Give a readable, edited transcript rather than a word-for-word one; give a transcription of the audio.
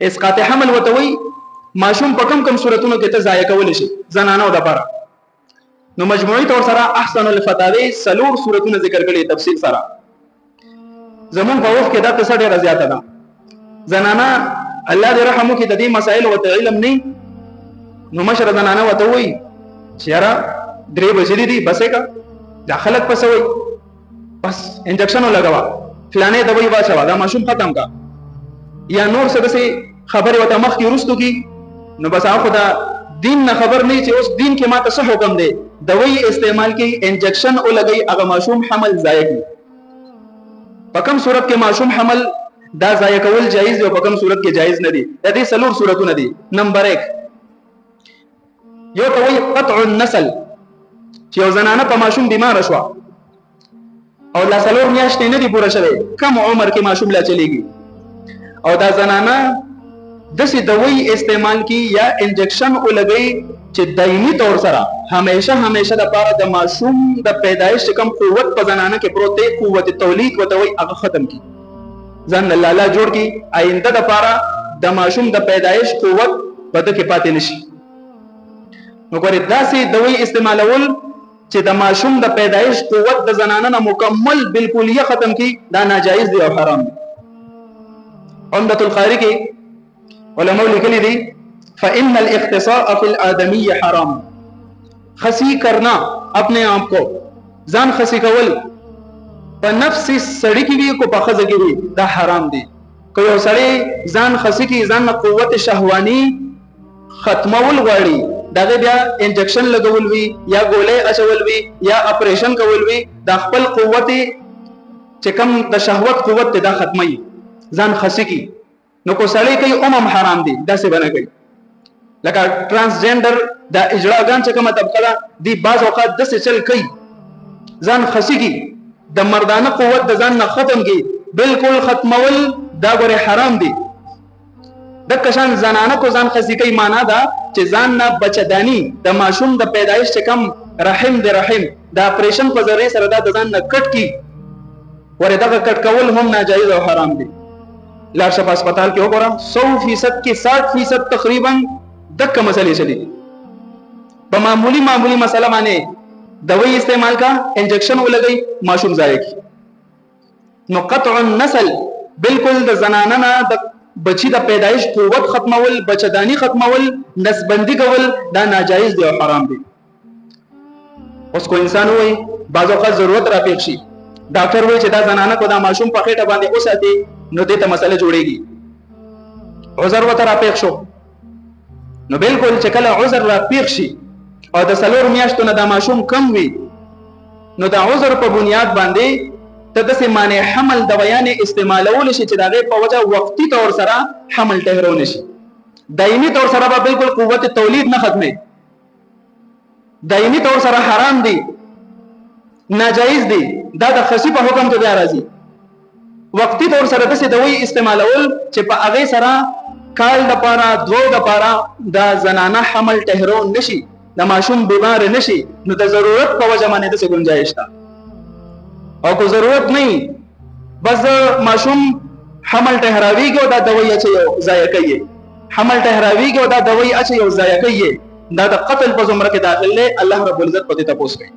اسقاط حمل وتوي ماشوم په کم صورتونو کې ته ضایع کول شي زنانو د لپاره. نو مجموعي تور سره احسن الفتاوی سلور صورتونه ذکر کړي تفصیل سره. زمون په وخت کې دا قصه ډیره زیاته ده. زنانا الله دې رحم وکړي د دې مسائل او علم نه، نو مشر زنانه وته وي چې یاره 3 بجې دي بسې کا دا خلک پسوي بس انجکشن لګوا فلانه دوايي واچوا دا ماشوم ختم کا یا نور څه دسي خبره وته مخ کې ورستو کی، نو بس هغه دا دین نه خبر نه چې اوس دین کې ماته څه حکم دی، دوايي استعمال کې انجکشن او لګي هغه ماشوم حمل ضایع کی. په کوم صورت کې ماشوم حمل دا ضایع کول جایز او په کوم صورت کې جایز نه دي؟ د دې سلور صورتونه دي. نمبر 1 یو ته وایي قطع النسل، چې یو زنانه په ماشوم بیمار شو او لا سلور میاشتې نه دي پوره شوی، کم عمر کې ماشوم لا چلیږي او دا زنانه دسي دوايي استعمال کی یا انجکشن ولګي چې دایمي طور سره همیشه د پاره د ماشوم د پیدایش کم قوت په زنانه کې پروت دی، قوت تولید وتوي هغه ختم کی ځان الله جوړ کی آینده د پاره د ماشوم د پیدایش قوت بده کې پاتې نشي. نو ګورې داسې دوايي استعمالول چې د ماشوم د پیدایش قوت د زنانه نه مکمل بالکل یې ختم کی دا ناجایز دی او حرام دی. عمدة القاری کې علماء لیکلي دي فإن الاختصاء في الآدمی حرام، خسی کرنا اپنے آپ کو ځان خسی کول په نفس سړی کې وي کو په خزه کې وي دا حرام دي. که یو سړی ځان خسی کې ځان قوت شهوانی ختمول غواړي دغه بیا انجکشن لګول وي یا ګولې اچول وي یا اپریشن کول وي دا خپل قوت چې کم د شهوت قوت دا ختمي ځان خسی کی، نو کو سړی کوي عموم حرام دي داسې بنه کوي. لکه ترانسجندر دا اجراګان چې کومه طبقه دي بعض اوقات داسې چل کوي ځان خسی کی د مردانه قوت د ځان نه ختم کی بالکل ختمول دا ګوره حرام دي. د کشان زنانه کو ځان خسی کوي معنا دا چې ځان نه بچدانی د ماشوم د پیدایش چې کم رحم د رحم د اپریشن په ذریعہ سره دا ځان نه کټ کی ورته دا کټ کول هم ناجایز او حرام دي. لار شفا اسپیټال کې وګوره 100% کې 60% تقریبا دغه مسلې چلی دي. په معمولی مسله باندې دوايي استعمال کا انجکشن ولګي ماشوم ضایع کی. نو قطع النسل بالکل د زنانه نه د بچی د پیدایش قوت ختمول بچدانی ختمول نسبندی کول دا ناجایز دی او حرام دی. اوس کو انسان وای بعض اوقات ضرورت را پیښ شي ډاکټر وای چې دا زنانه کو دا ماشوم په خېټه باندې اوساتي نو دې ته مسله جوړيږي. عذر وته را پیښ شو نو بالکل چې کله عذر را پیښ شي او د سلور میاشتو نه دا ماشوم کم وي نو دا عذر په بنیاد باندې ته د سیمانه حمل د بیان استعمالول شي چې دغه په وجه وقتی طور سره حمل ټهرون شي. دایمي طور سره به بالکل قوت تولید نه ختمي، دایمي طور سره حرام دي ناجایز دي. دا د خسی په حکم ته راځي. وقتی طور سره د دوايي استعمالول چې په هغه سره کال د پاره دوه د پاره دا زنانه حمل ټهرون نشي د ماشوم بیمار نشي نو د ضرورت په وجه باندې د څه گنجائش ده. او کو ضرورت نه بس ماشوم حمل ټهراوی کې دا دوايي اچي یو ضایع کوي، حمل ټهراوی کې دا دوايي اچي یو ضایع کوي، دا د قتل په زمره کې داخله الله رب العزت پته تاسو کوي.